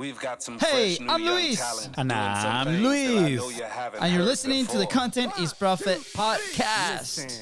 We've got some Hey, fresh new I'm young Luis. talent And doing some I'm things that I know Luis. you haven't And you're heard listening to the before. Content is Profit podcast.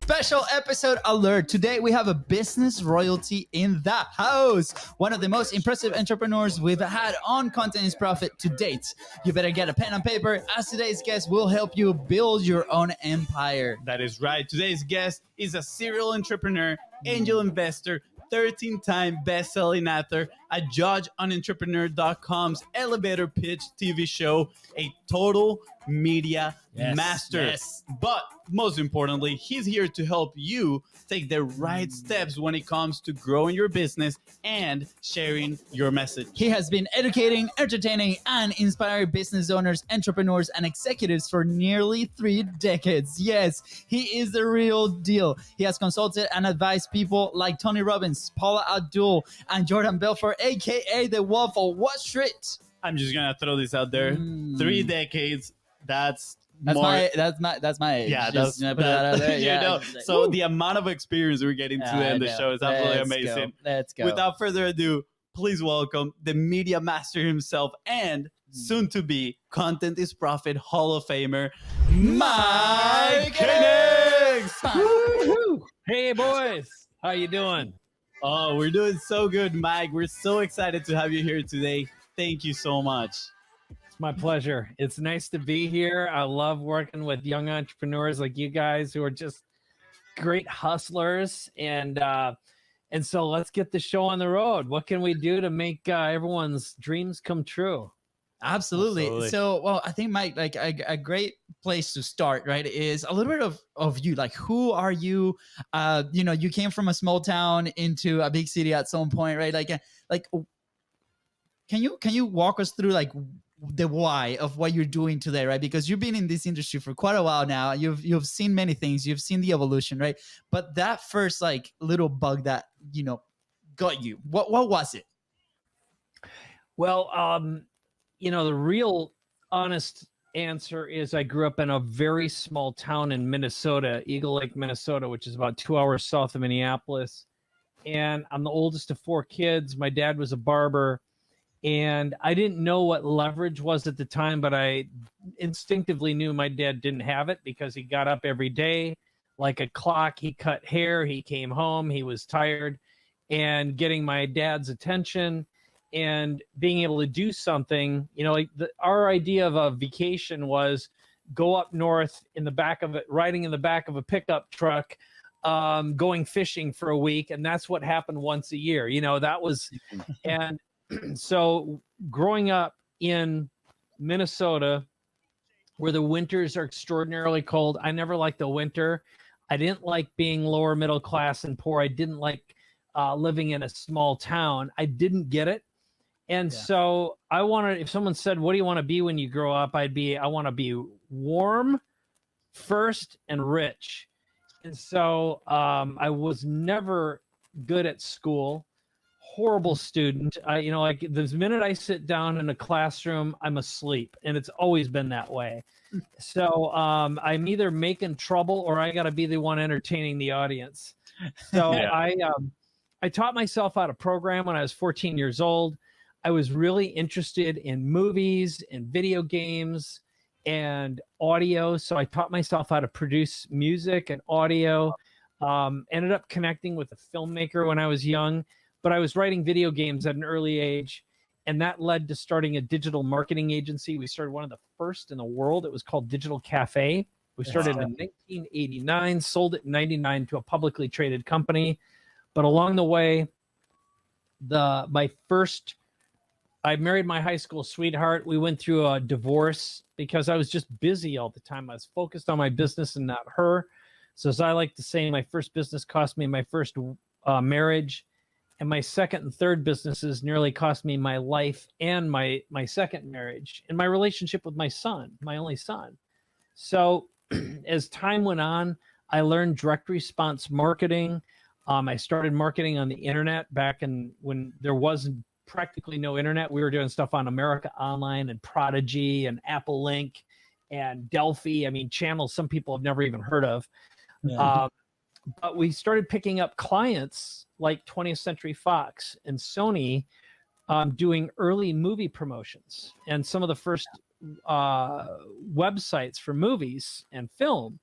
Special episode alert. Today we have a business royalty in the house. One of the most impressive entrepreneurs we've had on Content is Profit to date. You better get a pen and paper as today's guest will help you build your own empire. That is right. Today's guest is a serial entrepreneur, angel investor, 13-time best-selling author, a judge on Entrepreneur.com's elevator pitch TV show, a total media master. Yes. But most importantly, he's here to help you take the right steps when it comes to growing your business and sharing your message. He has been educating, entertaining, and inspiring business owners, entrepreneurs, and executives for nearly 3 decades. Yes, he is the real deal. He has consulted and advised people like Tony Robbins, Paula Abdul, and Jordan Belfort, aka the Wolf of Wall Street. I'm just gonna throw this out there: 3 decades. That's more. That's my age. Yeah, Just, that's put that out there. you Yeah, know. just like, So woo. the amount of experience we're getting to end the show is absolutely amazing. Let's go. Without further ado, please welcome the media master himself and soon to be Content is Profit Hall of Famer, Mike Koenigs. Woo-hoo. Hey boys, how you doing? Oh, we're doing so good, Mike. We're so excited to have you here today. Thank you so much. It's my pleasure. It's nice to be here. I love working with young entrepreneurs like you guys who are just great hustlers, and so let's get the show on the road. What can we do to make everyone's dreams come true? Absolutely. So, well, I think, Mike, like a great place to start, right, is a little bit of you. Like, who are you? You came from a small town into a big city at some point, right? Like, can you walk us through like the why of what you're doing today, right? Because you've been in this industry for quite a while now. You've seen many things. You've seen the evolution, right? But that first like little bug that got you. What was it? Well, the real honest answer is I grew up in a very small town in Minnesota, Eagle Lake, Minnesota, which is about 2 hours south of Minneapolis. And I'm the oldest of 4 kids. My dad was a barber. And I didn't know what leverage was at the time, but I instinctively knew my dad didn't have it because he got up every day like a clock. He cut hair. He came home. He was tired. And getting my dad's attention and being able to do something, our idea of a vacation was go up north in the back of it, riding in the back of a pickup truck, going fishing for a week. And that's what happened once a year. That was, and so growing up in Minnesota, where the winters are extraordinarily cold, I never liked the winter. I didn't like being lower middle class and poor. I didn't like living in a small town. I didn't get it. And so I wanted, if someone said, what do you want to be when you grow up? I want to be warm first and rich. And so I was never good at school. Horrible student. Like the minute I sit down in a classroom, I'm asleep, and it's always been that way. So I'm either making trouble or I got to be the one entertaining the audience. So I taught myself how to program when I was 14 years old. I was really interested in movies and video games and audio. So I taught myself how to produce music and audio. Ended up connecting with a filmmaker when I was young. But I was writing video games at an early age, and that led to starting a digital marketing agency. We started one of the first in the world. It was called Digital Cafe. We started in 1989, sold it in 99 to a publicly traded company. But along the way, I married my high school sweetheart. We went through a divorce because I was just busy all the time. I was focused on my business and not her. So as I like to say, my first business cost me my first marriage. And my second and third businesses nearly cost me my life and my second marriage and my relationship with my son, my only son. So as time went on, I learned direct response marketing. I started marketing on the internet back when there wasn't practically no internet. We were doing stuff on America Online and Prodigy and Apple Link and Delphi. I mean, channels some people have never even heard of. but we started picking up clients like 20th Century Fox and Sony, doing early movie promotions and some of the first websites for movies and film.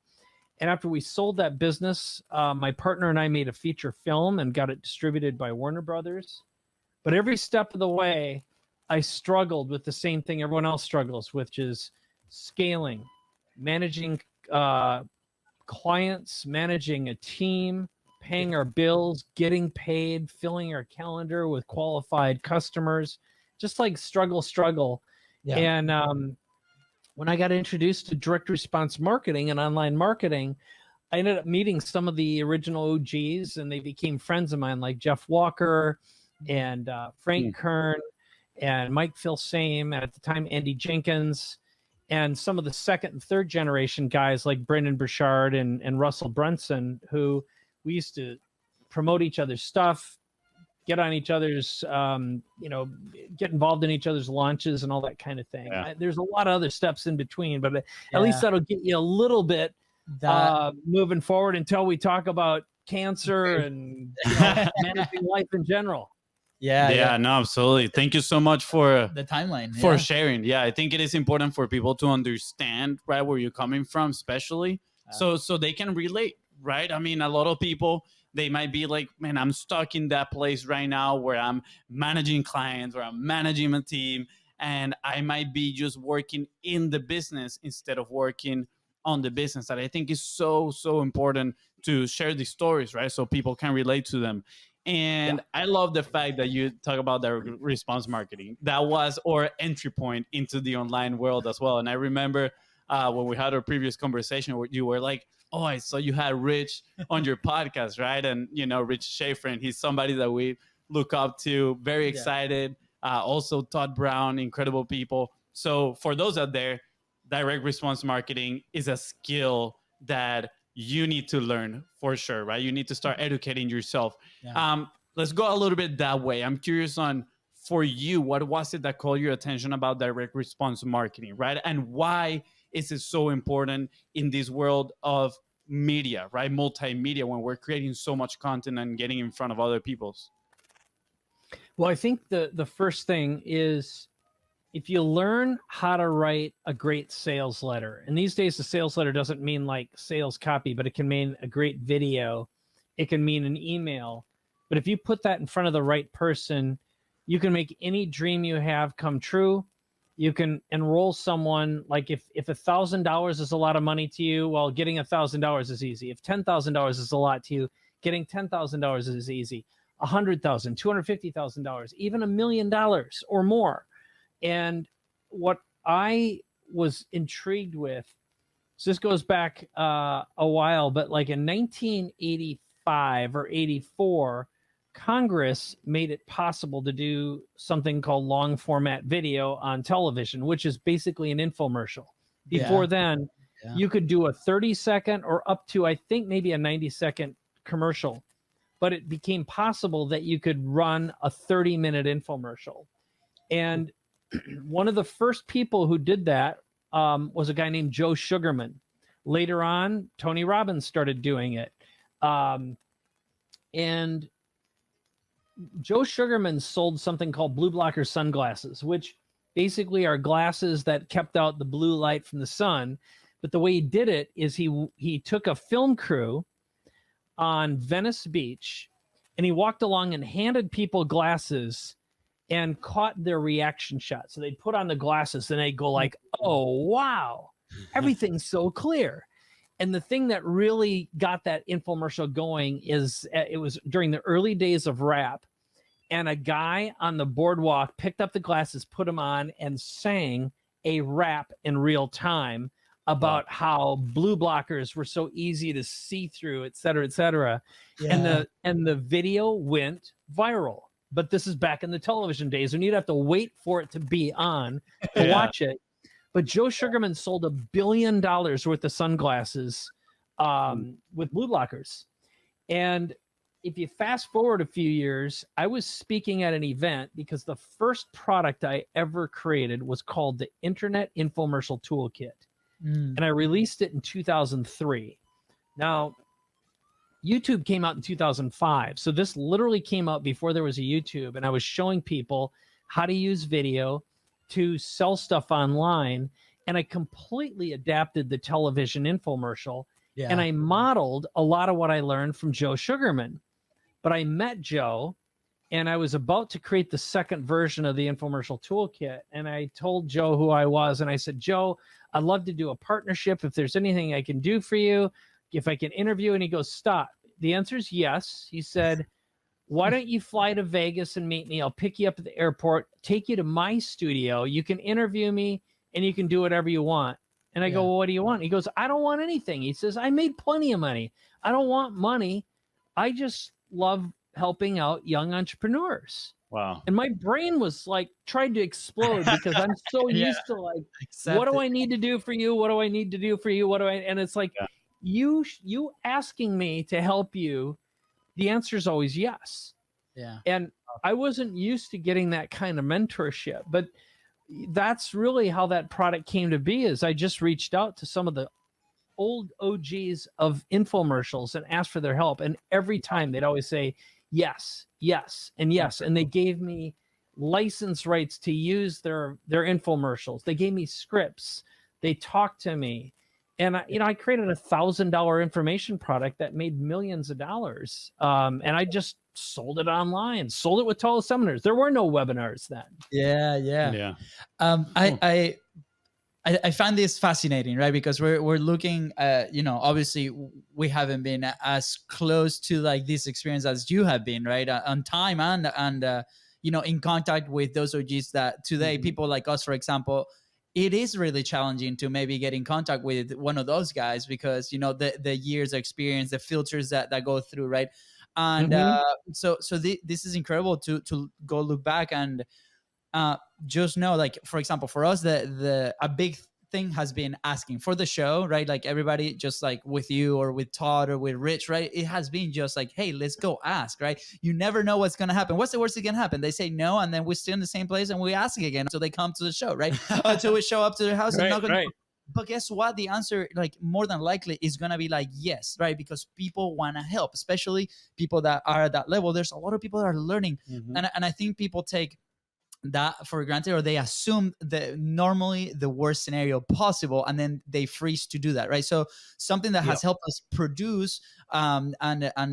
And after we sold that business, my partner and I made a feature film and got it distributed by Warner Brothers. But every step of the way, I struggled with the same thing everyone else struggles, which is scaling, managing clients, managing a team, paying our bills, getting paid, filling our calendar with qualified customers, just like struggle. Yeah. And when I got introduced to direct response marketing and online marketing, I ended up meeting some of the original OGs, and they became friends of mine, like Jeff Walker and Frank Kern and Mike Filsame, and at the time, Andy Jenkins, and some of the second and third generation guys like Brendan Burchard and Russell Brunson, who we used to promote each other's stuff, get on each other's, get involved in each other's launches and all that kind of thing. Yeah. There's a lot of other steps in between, but at least that'll get you a little bit moving forward until we talk about cancer and managing life in general. Yeah, no, absolutely. Thank you so much for the timeline, for sharing. Yeah, I think it is important for people to understand, right, where you're coming from, especially so they can relate, right? I mean, a lot of people, they might be like, man, I'm stuck in that place right now where I'm managing clients or I'm managing a team, and I might be just working in the business instead of working on the business. That I think is so important to share these stories, right? So people can relate to them. And I love the fact that you talk about the response marketing. That was our entry point into the online world as well. And I remember when we had our previous conversation where you were like, oh, I saw you had Rich on your podcast, right? And, Rich Schaefer, and he's somebody that we look up to, very excited. Also Todd Brown, incredible people. So for those out there, direct response marketing is a skill that you need to learn for sure, right? You need to start educating yourself. Yeah. Let's go a little bit that way. I'm curious on, for you, what was it that called your attention about direct response marketing, right? And why is it so important in this world of media, right? Multimedia, when we're creating so much content and getting in front of other people's. Well, I think the first thing is, if you learn how to write a great sales letter, and these days the sales letter doesn't mean like sales copy, but it can mean a great video. It can mean an email. But if you put that in front of the right person, you can make any dream you have come true. You can enroll someone. Like if $1,000 is a lot of money to you, well, getting $1,000 is easy. If $10,000 is a lot to you, getting $10,000 is easy. $100,000, $250,000, even $1 million or more. And what I was intrigued with, so this goes back a while, but like in 1985 or 84, Congress made it possible to do something called long format video on television, which is basically an infomercial. Before then, you could do a 30-second or up to, I think, maybe a 90-second commercial. But it became possible that you could run a 30-minute infomercial. And one of the first people who did that was a guy named Joe Sugarman. Later on, Tony Robbins started doing it. And Joe Sugarman sold something called blue blocker sunglasses, which basically are glasses that kept out the blue light from the sun. But the way he did it is he took a film crew on Venice Beach, and he walked along and handed people glasses and caught their reaction shot. So they'd put on the glasses and they'd go like, oh, wow, everything's so clear. And the thing that really got that infomercial going is it was during the early days of rap, and a guy on the boardwalk picked up the glasses, put them on, and sang a rap in real time about how blue blockers were so easy to see through, et cetera, et cetera. Yeah. And the video went viral. But this is back in the television days when you'd have to wait for it to be on to watch it. But Joe Sugarman sold $1 billion worth of sunglasses with blue blockers. And if you fast forward a few years, I was speaking at an event because the first product I ever created was called the Internet Infomercial Toolkit. And I released it in 2003. Now, YouTube came out in 2005. So this literally came out before there was a YouTube, and I was showing people how to use video to sell stuff online. And I completely adapted the television infomercial. Yeah. And I modeled a lot of what I learned from Joe Sugarman. But I met Joe, and I was about to create the second version of the Infomercial Toolkit. And I told Joe who I was. And I said, Joe, I'd love to do a partnership. If there's anything I can do for you, if I can interview. And he goes, stop. The answer is yes. He said, why don't you fly to Vegas and meet me? I'll pick you up at the airport, take you to my studio. You can interview me and you can do whatever you want. And I go, well, what do you want? He goes, I don't want anything. He says, I made plenty of money. I don't want money. I just love helping out young entrepreneurs. Wow. And my brain was like tried to explode because I'm so used to like, what do I need to do for you? What do I need to do for you? What do I, and it's like, you asking me to help you, the answer is always yes. Yeah. And I wasn't used to getting that kind of mentorship, but that's really how that product came to be. Is I just reached out to some of the old OGs of infomercials and asked for their help. And every time they'd always say, yes, yes, and yes. And they gave me license rights to use their infomercials. They gave me scripts. They talked to me. And I created $1,000 information product that made millions of dollars. And I just sold it online, sold it with teleseminars. There were no webinars then. Yeah. I find this fascinating, right? Because we're looking, obviously we haven't been as close to like this experience as you have been, right? On time and in contact with those OGs that today, people like us, for example, it is really challenging to maybe get in contact with one of those guys because, the years of experience, the filters that go through, right? And so this is incredible to go look back and just know, like, for example, for us, a big thing has been asking for the show, right? Like everybody, just like with you or with Todd or with Rich, right? It has been just like, hey, let's go ask, right? You never know what's going to happen. What's the worst that can happen? They say no, and then we're still in the same place and we ask again until they come to the show, right? Until we show up to their house and knock on the door. But guess what? The answer, like, more than likely is going to be like, yes, right? Because people want to help, especially people that are at that level. There's a lot of people that are learning. And I think people take that for granted, or they assume that normally the worst scenario possible, and then they freeze to do that, right? So something that has helped us produce and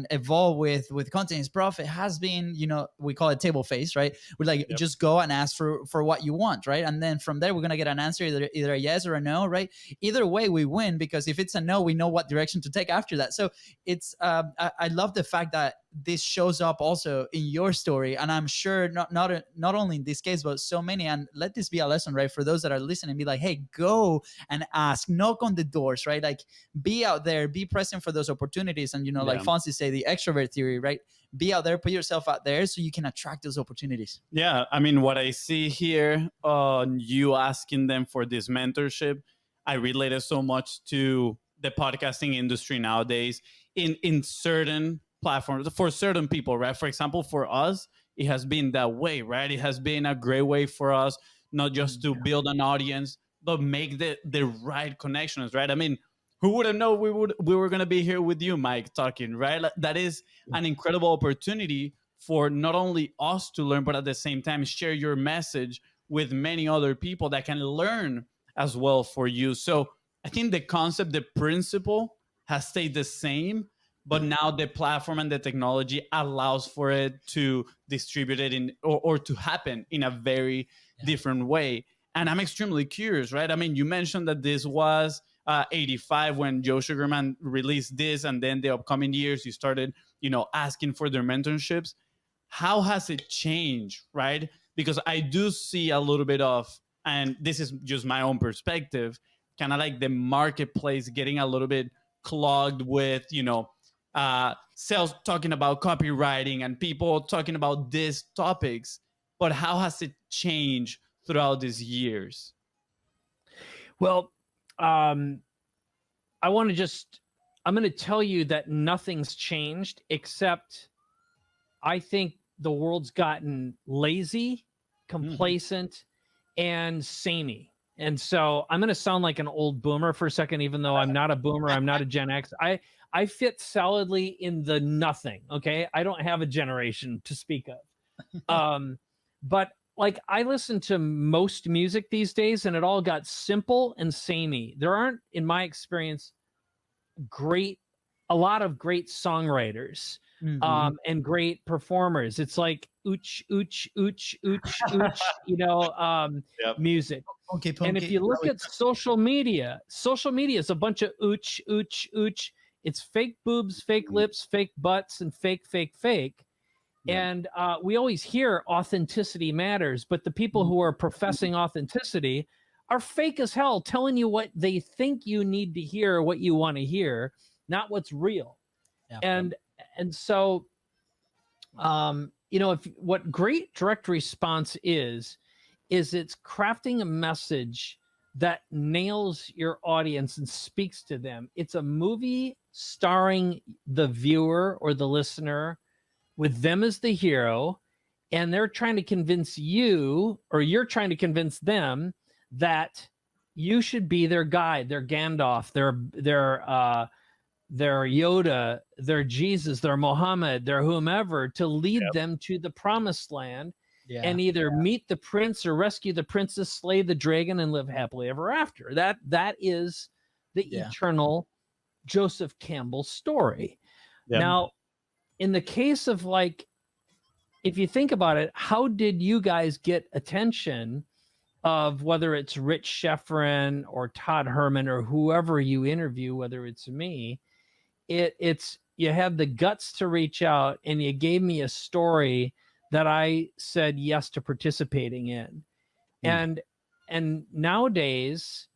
evolve with content is Profit has been, we call it table face, right? We're like, just go and ask for what you want, right? And then from there, we're gonna get an answer, either a yes or a no, right? Either way, we win, because if it's a no, we know what direction to take after that. So it's I love the fact that this shows up also in your story, and I'm sure not only in this case, but so many. And let this be a lesson, right, for those that are listening. Be like, hey, go and ask, knock on the doors, right? Like, be out there, be present for those opportunities. And like Fonzie say, the extrovert theory, right? Be out there, put yourself out there so you can attract those opportunities. Yeah, I mean, what I see here on you asking them for this mentorship, I relate it so much to the podcasting industry nowadays in certain platforms for certain people, right? For example, for us, it has been that way, right? It has been a great way for us not just to build an audience, but make the right connections, right? I mean, who would have known we were going to be here with you, Mike, talking, right? That is an incredible opportunity for not only us to learn, but at the same time share your message with many other people that can learn as well for you. So I think the concept, the principle has stayed the same, but now the platform and the technology allows for it to distribute it or to happen in a very different way. And I'm extremely curious, right? I mean, you mentioned that this was 85 when Joe Sugarman released this, and then the upcoming years you started, asking for their mentorships. How has it changed, right? Because I do see a little bit of, and this is just my own perspective, kind of like the marketplace getting a little bit clogged with, sales talking about copywriting and people talking about these topics. But how has it changed throughout these years? Well, I'm going to tell you that nothing's changed, except I think the world's gotten lazy, complacent, and samey. And so I'm going to sound like an old boomer for a second, even though I'm not a boomer. I'm not a Gen X. I I fit solidly in the nothing. Okay. I don't have a generation to speak of. But like I listen to most music these days and it all got simple and samey. There aren't, in my experience, a lot of great songwriters and great performers. It's like ooch, ooch, ooch, ooch, ooch, music. Okay, and if you look at social media is a bunch of ooch, ooch, ooch. It's fake boobs, fake lips, fake butts, and fake, fake, fake. Yeah. And we always hear authenticity matters, but the people who are professing authenticity are fake as hell, telling you what they think you need to hear, what you want to hear, not what's real. Yeah. And so, what great direct response is it's crafting a message that nails your audience and speaks to them. It's a movie starring the viewer or the listener with them as the hero, and they're trying to convince you, or you're trying to convince them that you should be their guide, their Gandalf, their Yoda, their Jesus, their Muhammad, their whomever, to lead them to the promised land and either meet the prince or rescue the princess, slay the dragon, and live happily ever after. That is the eternal Joseph Campbell story. Yep. Now, in the case of, like, if you think about it, how did you guys get attention of whether it's Rich Schefren or Todd Herman or whoever you interview, whether it's me? It's you had the guts to reach out and you gave me a story that I said yes to participating in. And nowadays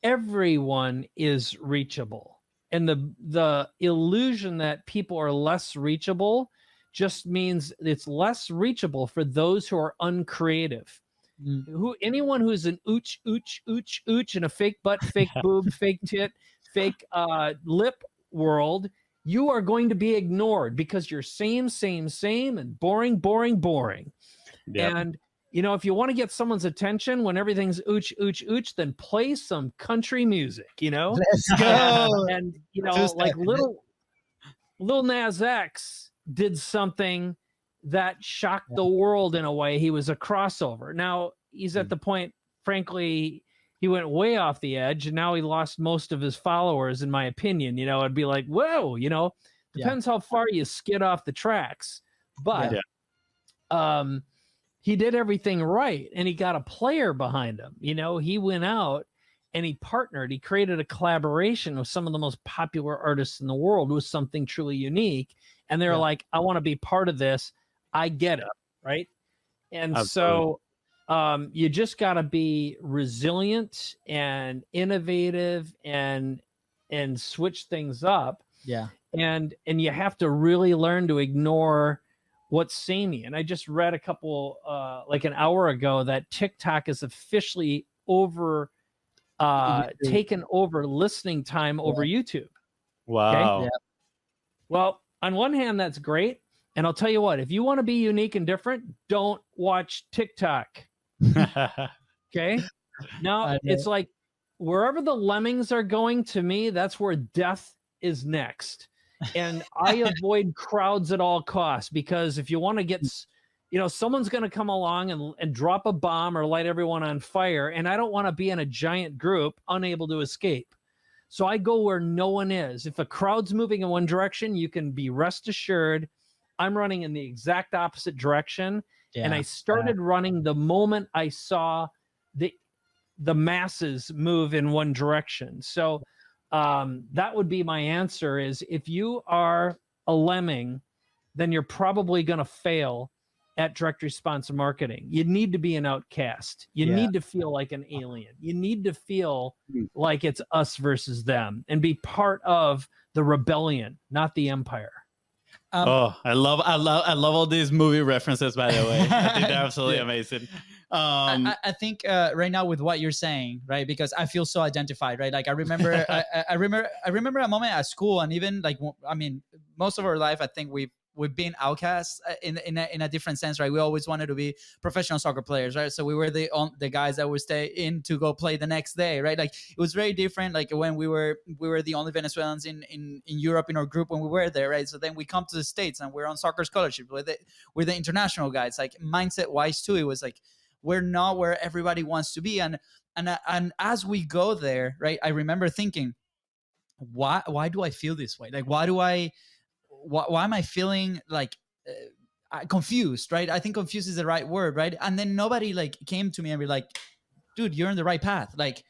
everyone is reachable. And the illusion that people are less reachable just means it's less reachable for those who are uncreative. Anyone who's an ooch, ooch, ooch, ooch, and a fake butt, fake boob, fake tit, fake lip world, you are going to be ignored because you're same, and boring, boring, boring. Yep. And if you want to get someone's attention when everything's ooch, ooch, ooch, then play some country music, Let's go. And, like Lil Nas X did something that shocked the world in a way. He was a crossover. Now, he's at the point, frankly, he went way off the edge, and now he lost most of his followers, in my opinion. It'd be like, whoa, depends how far you skid off the tracks. But he did everything right, and he got a player behind him. He went out and he partnered. He created a collaboration with some of the most popular artists in the world with something truly unique. And they're like, I want to be part of this. I get it, right? And Absolutely. So you just got to be resilient and innovative and switch things up. Yeah. And you have to really learn to ignore what's samey. And I just read a couple, like an hour ago, that TikTok is officially taken over listening time over YouTube. Wow. Okay? Yeah. Well, on one hand, that's great. And I'll tell you what, if you want to be unique and different, don't watch TikTok. Okay? Now, it's like wherever the lemmings are going, to me, that's where death is next. And I avoid crowds at all costs, because if you want to get, someone's going to come along and drop a bomb or light everyone on fire. And I don't want to be in a giant group unable to escape. So I go where no one is. If a crowd's moving in one direction, you can be rest assured I'm running in the exact opposite direction. Yeah, and I started running the moment I saw the masses move in one direction. So that would be my answer, is if you are a lemming, then you're probably going to fail at direct response marketing. You need to be an outcast. You need to feel like an alien. You need to feel like it's us versus them and be part of the rebellion, not the empire. I love all these movie references, by the way. I think they're absolutely amazing. I think right now with what you're saying, right? Because I feel so identified, right? Like I remember, I remember a moment at school, and even like, I mean, most of our life, I think we've we've been outcasts in a different sense, right? We always wanted to be professional soccer players, right? So we were the guys that would stay in to go play the next day, right? Like it was very different. Like when we were the only Venezuelans in Europe in our group when we were there, right? So then we come to the States and we're on soccer scholarship. We're the international guys. Like mindset wise too, it was like we're not where everybody wants to be, and as we go there, right? I remember thinking, why do I feel this way? Like why am I feeling like confused, right? I think confused is the right word, right? And then nobody like came to me and be like, dude, you're on the right path. Like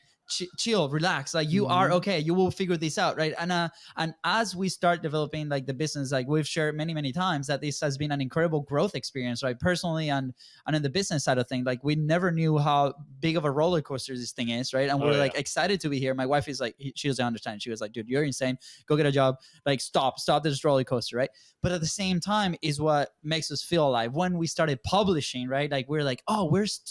chill, relax. Like you are okay. You will figure this out, right? And as we start developing like the business, like we've shared many times that this has been an incredible growth experience, right? Personally and in the business side of things, like we never knew how big of a roller coaster this thing is, right? And we're like excited to be here. My wife is like, she doesn't understand. She was like, dude, you're insane. Go get a job. Like stop this roller coaster, right? But at the same time is what makes us feel alive. When we started publishing, right? Like we're like, oh,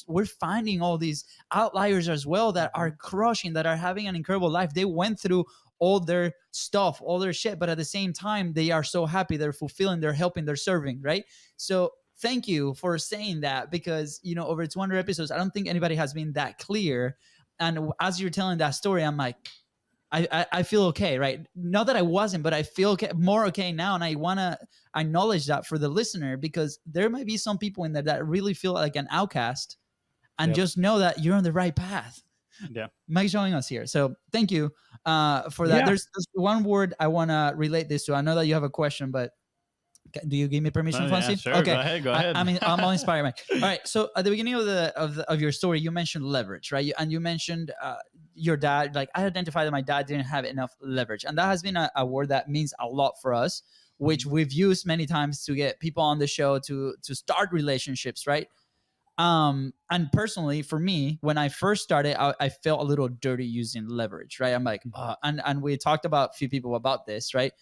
we're finding all these outliers as well that are crushing, that are having an incredible life. They went through all their stuff, all their shit, but at the same time, they are so happy, they're fulfilling, they're helping, they're serving, right? So thank you for saying that, because, you know, over 200 episodes, I don't think anybody has been that clear. And as you're telling that story, I'm like, I feel okay, right? Not that I wasn't, but I feel okay, more okay now. And I want to acknowledge that for the listener, because there might be some people in there that really feel like an outcast, and just know that you're on the right path. Yeah. Mike's showing us here. So thank you for that. Yeah. There's one word I want to relate this to. I know that you have a question, but do you give me permission, Fonzie? Yeah, sure. Okay. Go ahead. I mean, I'm all inspired, Mike. All right. So at the beginning of your story, you mentioned leverage, right? And you mentioned your dad. Like I identified that my dad didn't have enough leverage, and that has been a word that means a lot for us, which we've used many times to get people on the show to start relationships, right? And personally for me, when I first started, I felt a little dirty using leverage, right? I'm like, and we talked about a few people about this, right?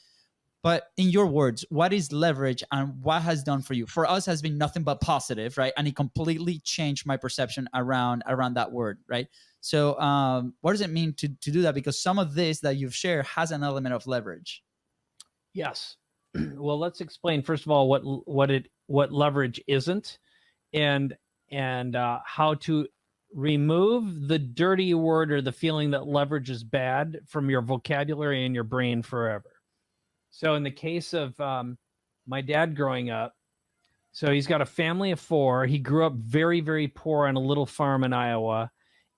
But in your words, what is leverage and what has done for you? For us has been nothing but positive, right? And it completely changed my perception around that word, right? So what does it mean to do that? Because some of this that you've shared has an element of leverage. Yes. Well, let's explain first of all what leverage isn't, and how to remove the dirty word or the feeling that leverage is bad from your vocabulary and your brain forever. So in the case of my dad growing up, so he's got a family of 4. He grew up very, very poor on a little farm in Iowa.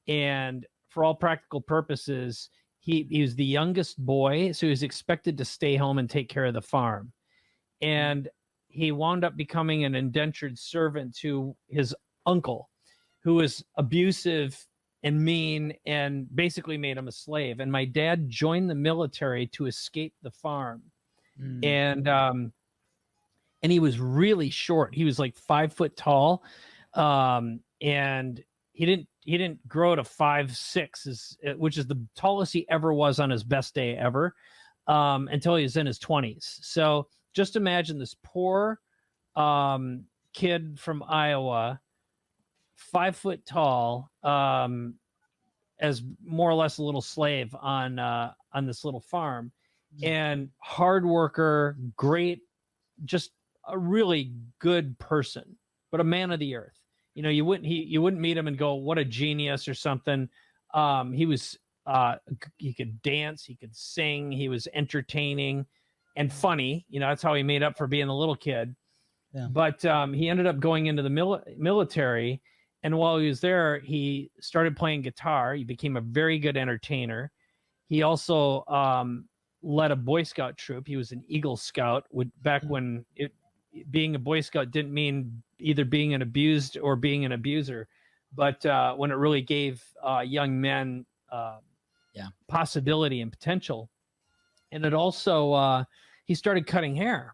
And for all practical purposes, he was the youngest boy. So he was expected to stay home and take care of the farm. And he wound up becoming an indentured servant to his uncle, who was abusive and mean and basically made him a slave. And my dad joined the military to escape the farm. And he was really short. He was like 5 foot tall. And he didn't grow to 5'6", which is the tallest he ever was on his best day ever, until he was in his 20s. So just imagine this poor kid from Iowa, 5 foot tall, as more or less a little slave on this little farm, and hard worker, great, just a really good person, but a man of the earth. You know, you wouldn't meet him and go, what a genius or something. He was he could dance, he could sing, he was entertaining and funny. You know, that's how he made up for being a little kid. Yeah. But he ended up going into the military, and while he was there, he started playing guitar. He became a very good entertainer. He also led a Boy Scout troop. He was an Eagle Scout back when being a Boy Scout didn't mean either being an abused or being an abuser, but when it really gave young men possibility and potential. And it also, he started cutting hair.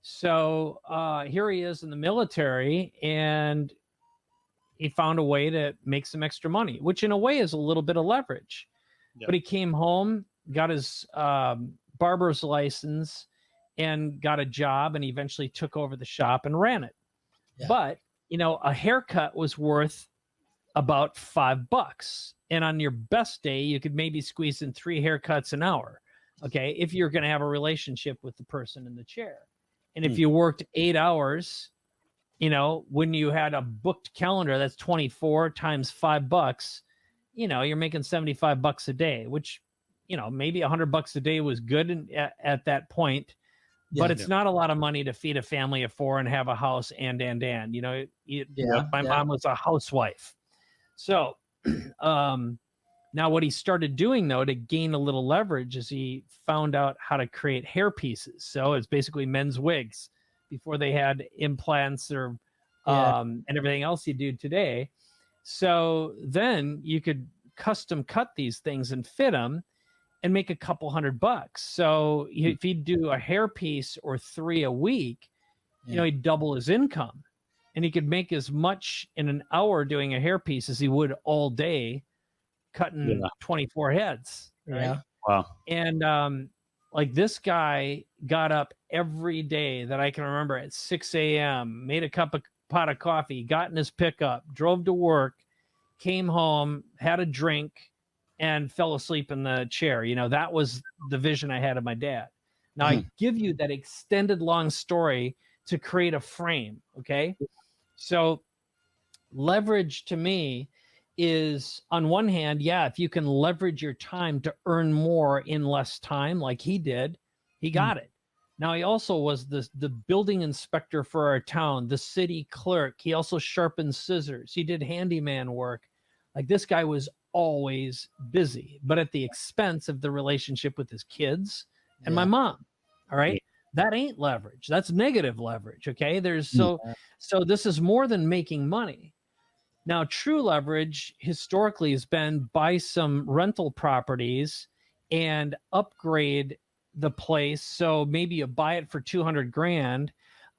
So here he is in the military, and he found a way to make some extra money, which in a way is a little bit of leverage. Yep. But he came home, got his barber's license, and got a job, and eventually took over the shop and ran it. Yeah. But, you know, a haircut was worth about $5. And on your best day, you could maybe squeeze in 3 haircuts an hour. Okay. If you're going to have a relationship with the person in the chair. And if you worked 8 hours, when you had a booked calendar, that's 24 times $5, you're making $75 a day, which, maybe $100 a day was good at that point, but it's not a lot of money to feed a family of 4 and have a house and. My mom was a housewife. So, now what he started doing though, to gain a little leverage, is he found out how to create hair pieces. So it's basically men's wigs before they had implants or and everything else you do today. So then you could custom cut these things and fit them and make a couple $100. So if he'd do a hair piece or 3 a week, he'd double his income, and he could make as much in an hour doing a hair piece as he would all day cutting 24 heads. Right? Yeah. Wow. And like this guy got up every day that I can remember at 6 a.m., made a pot of coffee, got in his pickup, drove to work, came home, had a drink, and fell asleep in the chair. That was the vision I had of my dad. Now I give you that extended long story to create a frame. Okay. So leverage to me is, on one hand, if you can leverage your time to earn more in less time, like he did, he got it. Now, he also was the building inspector for our town, the city clerk. He also sharpened scissors. He did handyman work. Like, this guy was always busy, but at the expense of the relationship with his kids and my mom. All right. That ain't leverage. That's negative leverage. Okay. So this is more than making money. Now, true leverage historically has been buy some rental properties and upgrade the place. So maybe you buy it for 200 grand,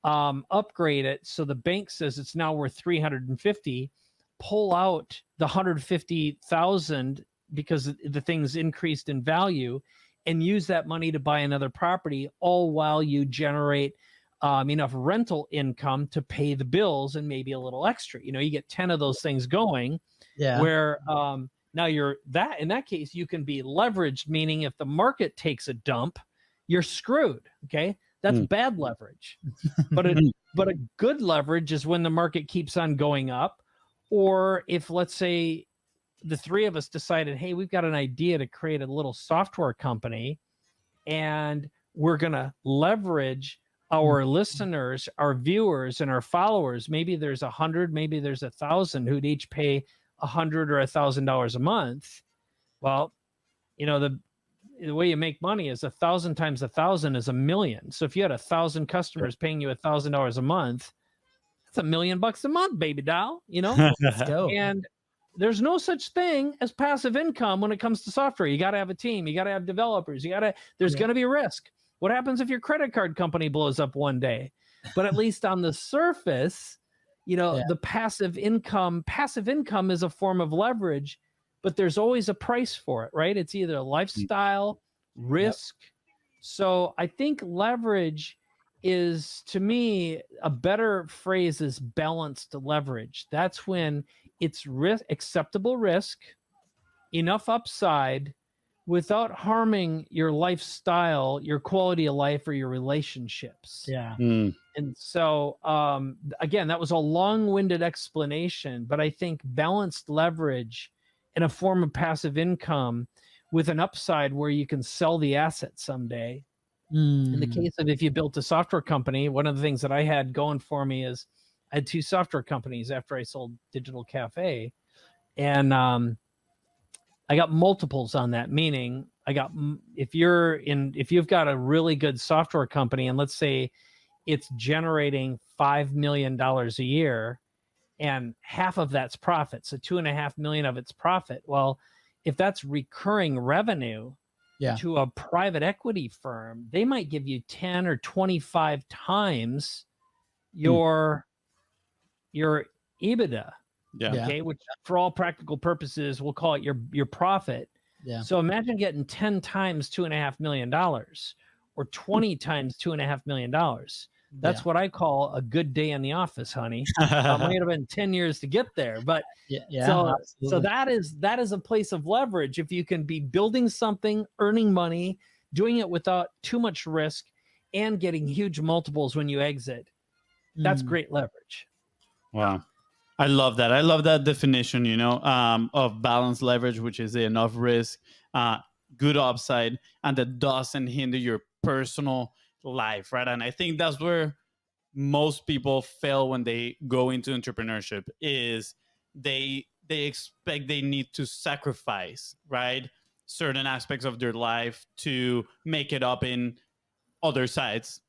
upgrade it. So the bank says it's now worth 350, pull out the 150,000 because the thing's increased in value, and use that money to buy another property, all while you generate enough rental income to pay the bills and maybe a little extra. You get 10 of those things going, where now in that case, you can be leveraged, meaning if the market takes a dump, you're screwed. Okay. That's bad leverage. But a good leverage is when the market keeps on going up, or if, let's say, the 3 of us decided, hey, we've got an idea to create a little software company, and we're going to leverage our listeners, our viewers, and our followers. Maybe there's 100, maybe there's 1,000 who'd each pay $100 or $1,000 a month. Well, the way you make money is 1,000 times 1,000 is 1,000,000. So if you had 1,000 customers paying you $1,000 a month, that's $1 million a month, baby doll. Let's go. And there's no such thing as passive income when it comes to software. You got to have a team. You got to have developers. There's going to be risk. What happens if your credit card company blows up one day? But at least on the surface, the passive income is a form of leverage, but there's always a price for it, right? It's either lifestyle, risk. So I think leverage is, to me, a better phrase is balanced leverage. That's when it's acceptable risk, enough upside, without harming your lifestyle, your quality of life, or your relationships. Yeah. And so, again, that was a long-winded explanation, but I think balanced leverage in a form of passive income with an upside where you can sell the asset someday. In the case of, if you built a software company, one of the things that I had going for me is I had 2 software companies after I sold Digital Cafe, and I got multiples on that. Meaning, if you've got a really good software company, and let's say it's generating $5 million a year, and half of that's profit, so $2.5 million of its profit. Well, if that's recurring revenue to a private equity firm, they might give you 10 or 25 times your EBITDA. Okay, which for all practical purposes, we'll call it your profit. So imagine getting 10 times $2.5 million, or 20 times $2.5 million. That's what I call a good day in the office, honey. Might have been 10 years to get there, but so that is a place of leverage. If you can be building something, earning money, doing it without too much risk, and getting huge multiples when you exit. That's great leverage. Wow. I love that. I love that definition, of balanced leverage, which is enough risk, uh, good upside, and that doesn't hinder your personal life, right? And I think that's where most people fail when they go into entrepreneurship is they expect they need to sacrifice, right, certain aspects of their life to make it up in other sides,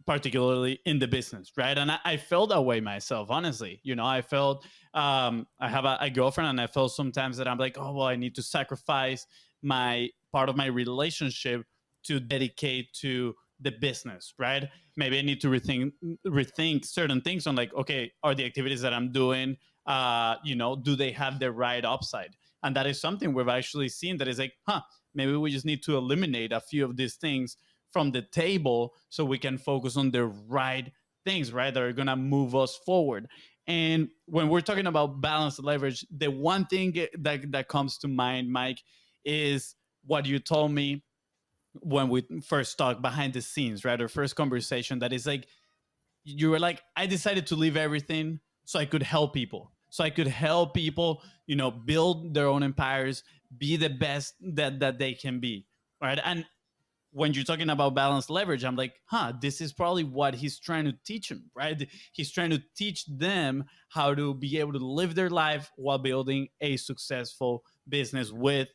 particularly in the business, right? And I felt that way myself, honestly. I felt I have a girlfriend, and I felt sometimes that I'm like, oh well, I need to sacrifice my part of my relationship to dedicate to the business, right? Maybe I need to rethink certain things on like, okay, are the activities that I'm doing, do they have the right upside? And that is something we've actually seen that is like, maybe we just need to eliminate a few of these things from the table so we can focus on the right things, right, that are going to move us forward. And when we're talking about balanced leverage, the one thing that comes to mind, Mike, is what you told me when we first talked behind the scenes, right? Our first conversation, that is like, you were like, I decided to leave everything so I could help people. So I could help people, build their own empires, be the best that they can be, right? And when you're talking about balanced leverage, I'm like, this is probably what he's trying to teach them, right? He's trying to teach them how to be able to live their life while building a successful business with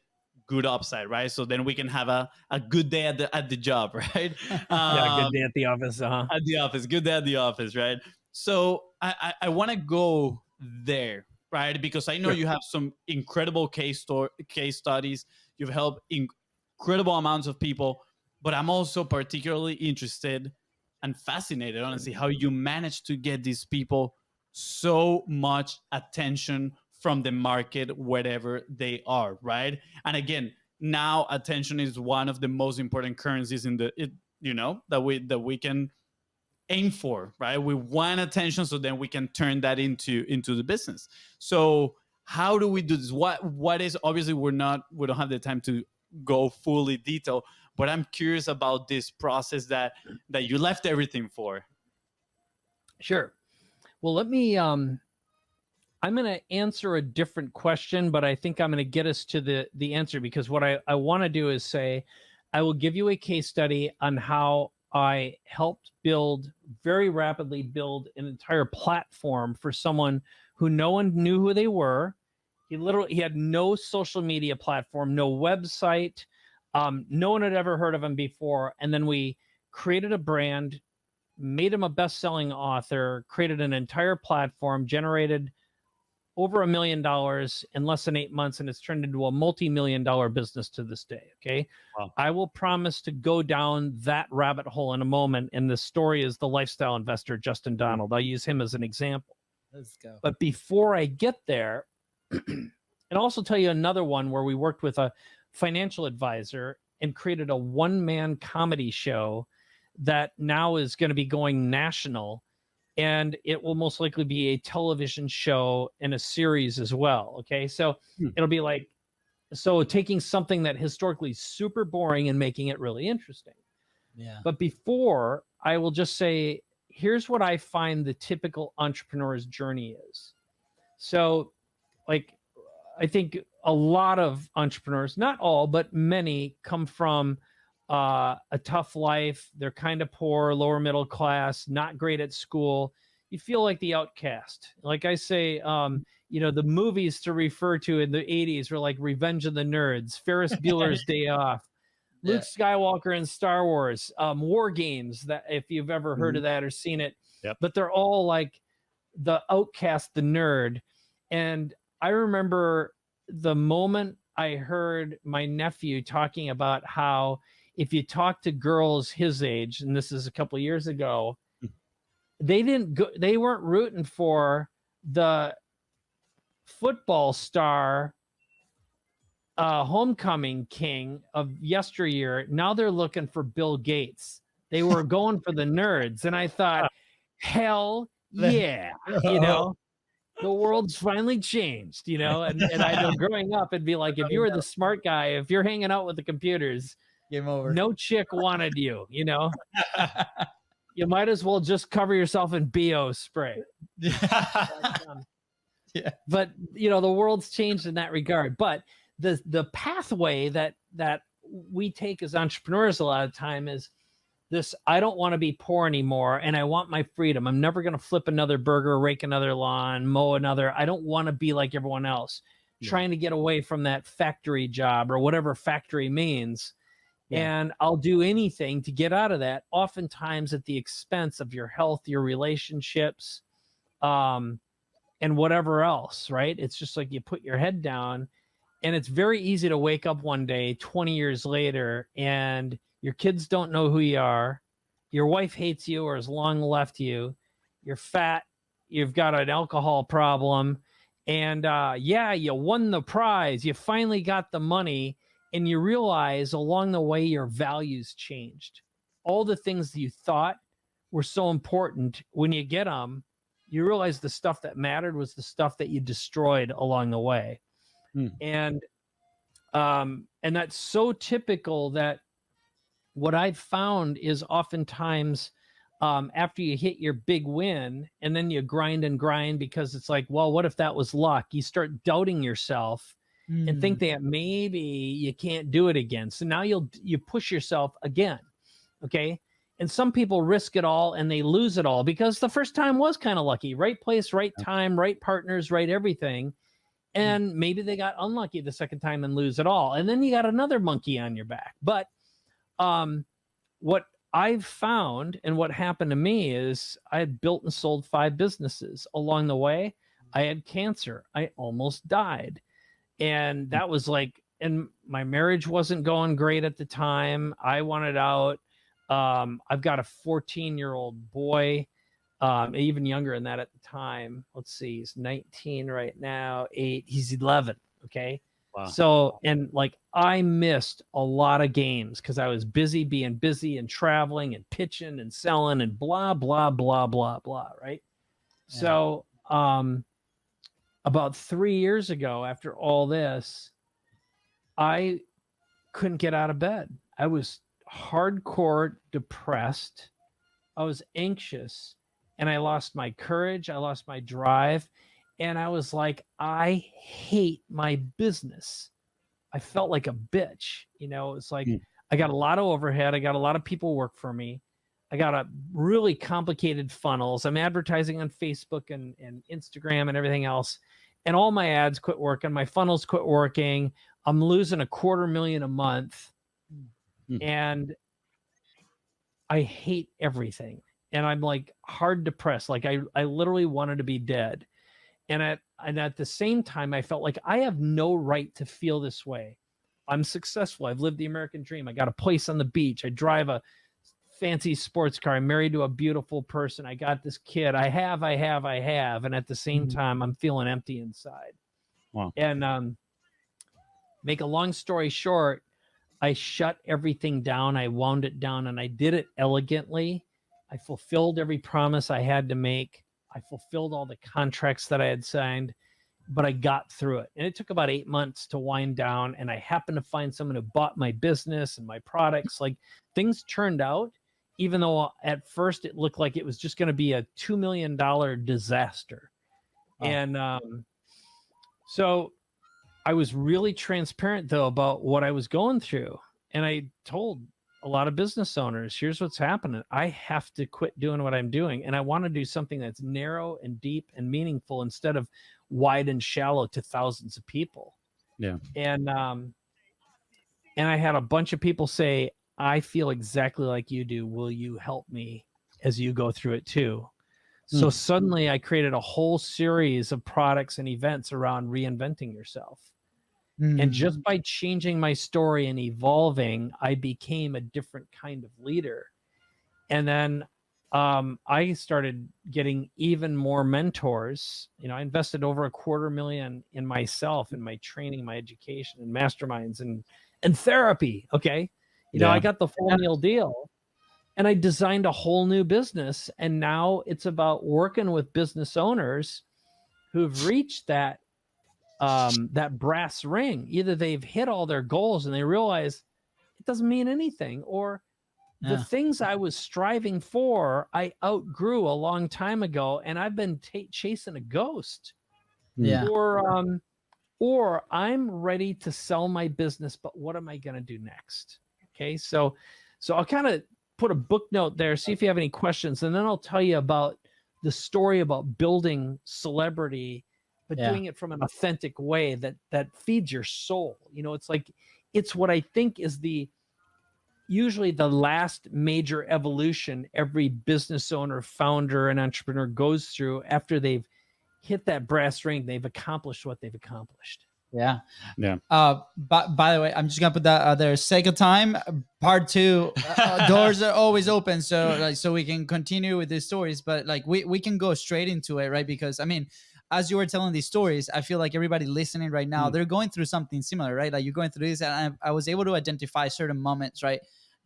good upside, right? So then we can have a good day at the job, right? Yeah, good day at the office. At the office, good day at the office, right? So I want to go there, right? Because I know you have some incredible case studies. You've helped incredible amounts of people, but I'm also particularly interested and fascinated, honestly, how you manage to get these people so much attention from the market wherever they are, right? And again, now attention is one of the most important currencies that we can aim for, right? We want attention, so then we can turn that into the business. So how do we do this? What is, obviously we don't have the time to go fully detail, but I'm curious about this process that you left everything for. Sure. Well, let me I'm going to answer a different question, but I think I'm going to get us to the answer, because what I want to do is say, I will give you a case study on how I helped very rapidly build an entire platform for someone who no one knew who they were. He had no social media platform, no website. No one had ever heard of him before. And then we created a brand, made him a best-selling author, created an entire platform, generated over $1 million in less than 8 months, and it's turned into a multi-million-dollar business to this day. Okay. Wow. I will promise to go down that rabbit hole in a moment. And the story is the lifestyle investor, Justin Donald. I'll use him as an example. Let's go. But before I get there, and also tell you another one where we worked with a financial advisor and created a one-man comedy show that now is going to be going national. And it will most likely be a television show and a series as well. Okay. So it'll be like, taking something that historically is super boring and making it really interesting. Yeah. But before, I will just say, here's what I find the typical entrepreneur's journey is. So, like, I think a lot of entrepreneurs, not all, but many, come from a tough life. They're kind of poor, lower middle class, not great at school. You feel like the outcast. Like I say, the movies to refer to in the 80s were like Revenge of the Nerds, Ferris Bueller's Day Off, Luke Skywalker in Star Wars, War Games, that if you've ever heard of that or seen it. Yep. But they're all like the outcast, the nerd. And I remember the moment I heard my nephew talking about how if you talk to girls his age, and this is a couple of years ago, they weren't rooting for the football star, homecoming king of yesteryear. Now they're looking for Bill Gates. They were going for the nerds. And I thought, hell yeah, the world's finally changed, and I know growing up, it'd be like, if you were the smart guy, if you're hanging out with the computers, Game over. No chick wanted you, you know. You might as well just cover yourself in BO spray. Yeah. But you know, the world's changed in that regard. But the pathway that we take as entrepreneurs a lot of time is this: I don't want to be poor anymore, and I want my freedom. I'm never going to flip another burger, rake another lawn, mow another. I don't want to be like everyone else. Yeah. Trying to get away from that factory job or whatever factory means. Yeah. And I'll do anything to get out of that, oftentimes at the expense of your health, your relationships, and whatever else, right? It's just like you put your head down, and it's very easy to wake up one day 20 years later and your kids don't know who you are. Your wife hates you or has long left you. You're fat. You've got an alcohol problem. And yeah, you won the prize. You finally got the money. And you realize along the way your values changed. All the things that you thought were so important, when you get them, you realize the stuff that mattered was the stuff that you destroyed along the way. And that's so typical that what I've found is oftentimes after you hit your big win and then you grind and grind because it's like, well, what if that was luck? You start doubting yourself and think that maybe you can't do it again. So now you push yourself again. Okay. And some people risk it all and they lose it all because the first time was kind of lucky. Right place, right time, right partners, right everything. And maybe they got unlucky the second time and lose it all. And then you got another monkey on your back. But what I've found and what happened to me is I had built and sold 5 businesses. Along the way, I had cancer. I almost died. And that was like, and my marriage wasn't going great at the time. I wanted out. I've got a 14-year-old boy, even younger than that at the time. Let's see, he's 19 right now, 8, he's 11. Okay. Wow. So, and like I missed a lot of games because I was being busy and traveling and pitching and selling and blah, blah, blah, blah, blah. Right. Yeah. So, about 3 years ago, after all this, I couldn't get out of bed. I was hardcore depressed. I was anxious, and I lost my courage. I lost my drive. And I was like, I hate my business. I felt like a bitch. You know, it's like I got a lot of overhead. I got a lot of people work for me. I got a really complicated funnels. I'm advertising on Facebook and Instagram and everything else. And all my ads quit working. My funnels quit working. I'm losing $250,000 a month. And I hate everything. And I'm like hard depressed. Like I literally wanted to be dead. And at the same time, I felt like I have no right to feel this way. I'm successful. I've lived the American dream. I got a place on the beach. I drive a fancy sports car. I'm married to a beautiful person. I got this kid. I have. And at the same time, I'm feeling empty inside. Wow. And make a long story short, I shut everything down. I wound it down, and I did it elegantly. I fulfilled every promise I had to make. I fulfilled all the contracts that I had signed, but I got through it. And it took about 8 months to wind down. And I happened to find someone who bought my business and my products. Like things turned out, even though at first it looked like it was just going to be a $2 million disaster. Oh. And so I was really transparent, though, about what I was going through. And I told a lot of business owners, here's what's happening. I have to quit doing what I'm doing. And I want to do something that's narrow and deep and meaningful instead of wide and shallow to thousands of people. Yeah. And I had a bunch of people say, I feel exactly like you do. Will you help me as you go through it too? So suddenly I created a whole series of products and events around reinventing yourself. And just by changing my story and evolving, I became a different kind of leader. And then I started getting even more mentors. You know, I invested over $250,000 in myself, in my training, my education, and masterminds and therapy. Okay. You know, I got the full meal deal, and I designed a whole new business. And now it's about working with business owners who've reached that brass ring. Either they've hit all their goals and they realize it doesn't mean anything. Or the things I was striving for, I outgrew a long time ago, and I've been chasing a ghost. Yeah. Or I'm ready to sell my business, but what am I going to do next? Okay, so I'll kind of put a book note there, see if you have any questions, and then I'll tell you about the story about building celebrity, but doing it from an authentic way that feeds your soul. You know, it's what I think is usually the last major evolution every business owner, founder, and entrepreneur goes through after they've hit that brass ring. They've accomplished what they've accomplished. Yeah. By the way, I'm just gonna put that out there. Sake of time, part 2. Doors are always open, so we can continue with these stories. But like we can go straight into it, right? Because I mean, as you were telling these stories, I feel like everybody listening right now, they're going through something similar, right? Like you're going through this, and I was able to identify certain moments, right?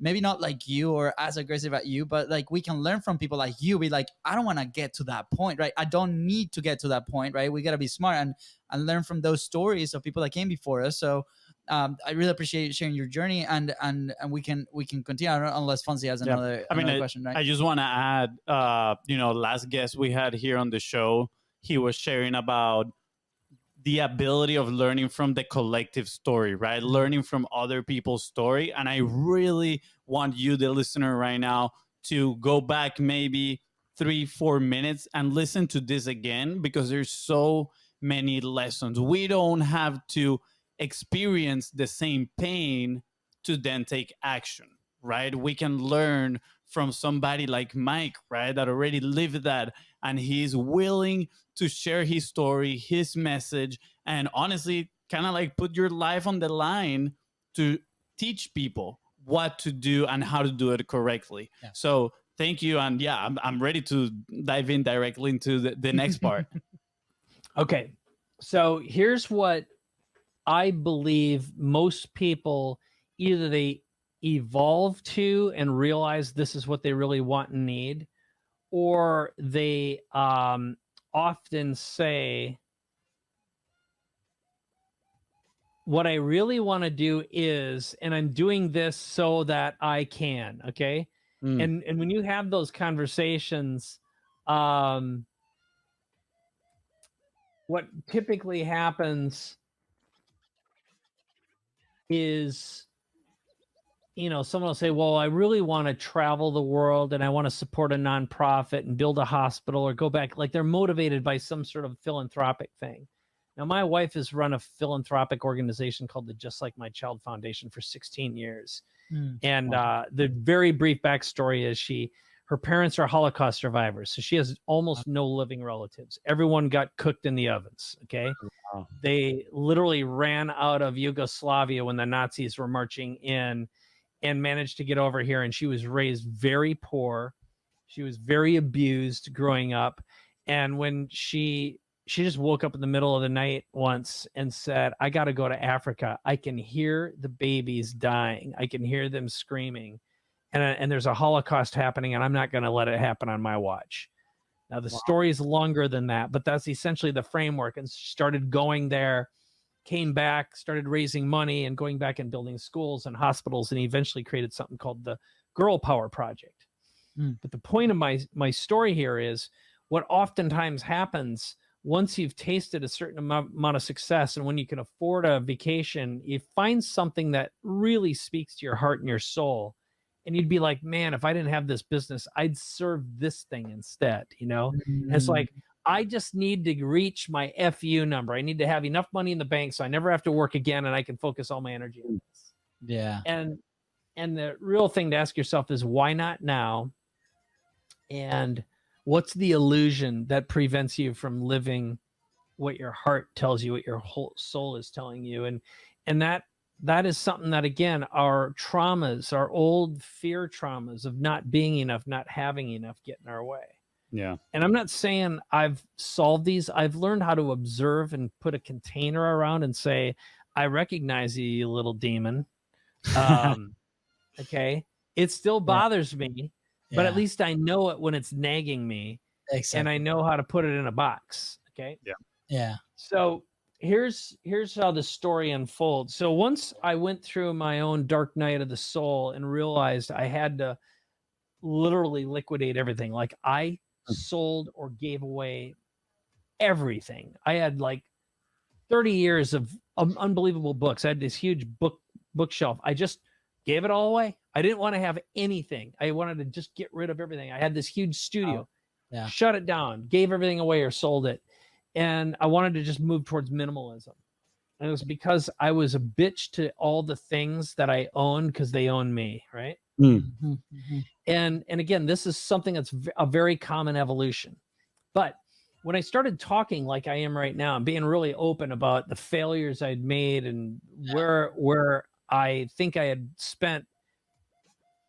Maybe not like you or as aggressive at you, but like we can learn from people like you. Be like, I don't want to get to that point, right? I don't need to get to that point, right? We got to be smart and learn from those stories of people that came before us. So I really appreciate you sharing your journey, and we can continue. I don't know, unless Fonzie has another question, right? I just want to add, last guest we had here on the show, he was sharing about the ability of learning from the collective story, right? Learning from other people's story. And I really want you, the listener right now, to go back maybe 3-4 minutes and listen to this again, because there's so many lessons. We don't have to experience the same pain to then take action, right? We can learn from somebody like Mike, right, that already lived that, and he's willing to share his story, his message, and honestly, kind of like put your life on the line to teach people what to do and how to do it correctly. Yeah. So thank you. And yeah, I'm ready to dive in directly into the next part. Okay. So here's what I believe most people, either they evolve to and realize this is what they really want and need, or they often say, what I really want to do is, and I'm doing this so that I can, okay? And when you have those conversations, what typically happens is, someone will say, well, I really want to travel the world and I want to support a nonprofit and build a hospital or go back. Like they're motivated by some sort of philanthropic thing. Now, my wife has run a philanthropic organization called the Just Like My Child Foundation for 16 years. And the very brief backstory is her parents are Holocaust survivors. So she has almost no living relatives. Everyone got cooked in the ovens. Okay. Wow. They literally ran out of Yugoslavia when the Nazis were marching in and managed to get over here. And she was raised very poor. She was very abused growing up. And when she just woke up in the middle of the night once and said, I got to go to Africa. I can hear the babies dying. I can hear them screaming. And there's a Holocaust happening, and I'm not going to let it happen on my watch. Now, the story is longer than that, but that's essentially the framework. And started going there, came back, started raising money and going back and building schools and hospitals, and eventually created something called the Girl Power Project. But the point of my story here is what oftentimes happens once you've tasted a certain amount of success, and when you can afford a vacation, you find something that really speaks to your heart and your soul. And you'd be like, man, if I didn't have this business, I'd serve this thing instead, And it's like, I just need to reach my FU number. I need to have enough money in the bank so I never have to work again and I can focus all my energy on this. Yeah. And the real thing to ask yourself is, why not now? And what's the illusion that prevents you from living what your heart tells you, what your whole soul is telling you? And that is something that, again, our traumas, our old fear traumas of not being enough, not having enough, get in our way. Yeah. And I'm not saying I've solved these. I've learned how to observe and put a container around and say, I recognize you little demon. Okay. It still bothers me, but at least I know it when it's nagging me. Exactly. And I know how to put it in a box. Okay. Yeah. Yeah. So here's how the story unfolds. So once I went through my own dark night of the soul and realized I had to literally liquidate everything. Like I sold or gave away everything. I had like 30 years of unbelievable books. I had this huge bookshelf. I just gave it all away. I didn't want to have anything. I wanted to just get rid of everything. I had this huge studio. Yeah. Shut it down, gave everything away or sold it. And I wanted to just move towards minimalism. And it was because I was a bitch to all the things that I owned because they own me, right? Mm-hmm. Mm-hmm. And again, this is something that's a very common evolution. But when I started talking like I am right now and being really open about the failures I'd made and where I think I had spent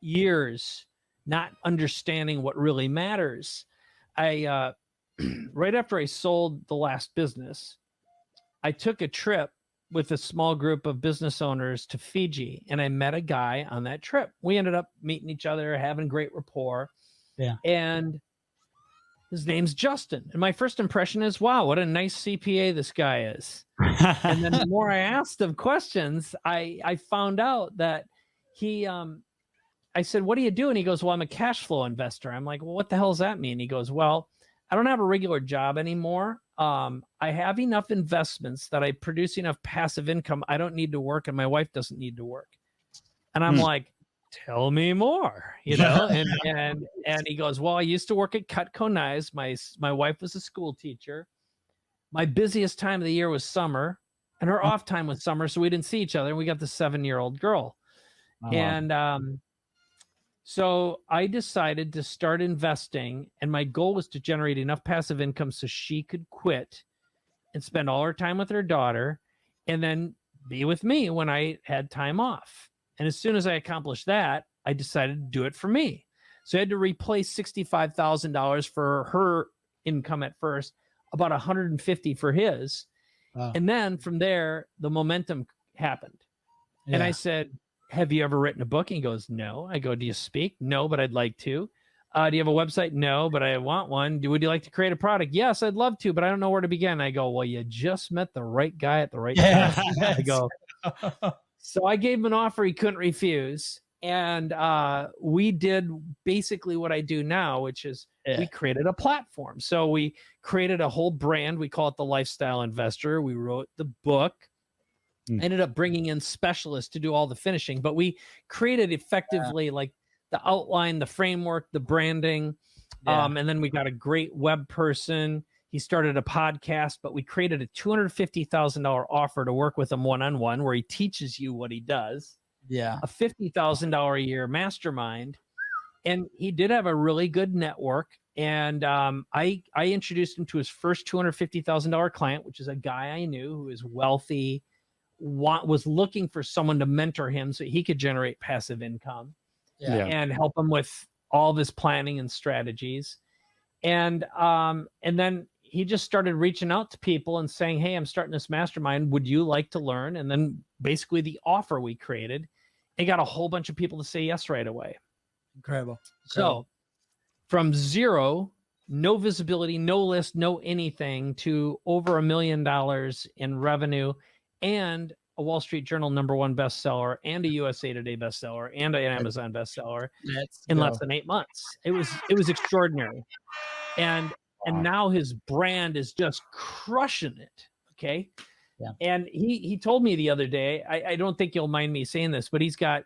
years not understanding what really matters, I right after I sold the last business, I took a trip with a small group of business owners to Fiji, and I met a guy on that trip. We ended up meeting each other, having great rapport. Yeah. And his name's Justin. And my first impression is, wow, what a nice CPA this guy is. And then the more I asked him questions, I found out that he, I said, what do you do? And he goes, well, I'm a cash flow investor. I'm like, well, what the hell does that mean? He goes, well, I don't have a regular job anymore. I have enough investments that I produce enough passive income. I don't need to work, and my wife doesn't need to work. And I'm like, tell me more, you know? and he goes, well, I used to work at Cutco Knives. My wife was a school teacher. My busiest time of the year was summer, and her off time was summer, so we didn't see each other. And we got the 7-year-old girl. And so I decided to start investing, and my goal was to generate enough passive income so she could quit and spend all her time with her daughter and then be with me when I had time off. And as soon as I accomplished that, I decided to do it for me. So I had to replace $65,000 for her income at first, about $150 for his. Wow. And then from there, the momentum happened. Yeah. And I said, have you ever written a book? And he goes, no. I go, do you speak? No, but I'd like to. Do you have a website? No, but I want one. Would you like to create a product? Yes, I'd love to, but I don't know where to begin. I go, well, you just met the right guy at the right time. I go, so I gave him an offer he couldn't refuse. And we did basically what I do now, which is we created a platform. So we created a whole brand. We call it the Lifestyle Investor. We wrote the book. Ended up bringing in specialists to do all the finishing, but we created effectively like the outline, the framework, the branding. And then we got a great web person. He started a podcast, but we created a $250,000 offer to work with him one-on-one where he teaches you what he does. Yeah. A $50,000 a year mastermind. And he did have a really good network. And I introduced him to his first $250,000 client, which is a guy I knew who is wealthy, was looking for someone to mentor him so he could generate passive income and help him with all of his planning and strategies. And then he just started reaching out to people and saying, hey, I'm starting this mastermind. Would you like to learn? And then basically the offer we created, and got a whole bunch of people to say yes right away. Incredible. So from zero, no visibility, no list, no anything, to over $1 million in revenue, and a Wall Street Journal #1 bestseller, and a USA Today bestseller, and an Amazon bestseller in less than 8 months. It was extraordinary. And now his brand is just crushing it. Okay. Yeah. And he told me the other day, I don't think you'll mind me saying this, but he's got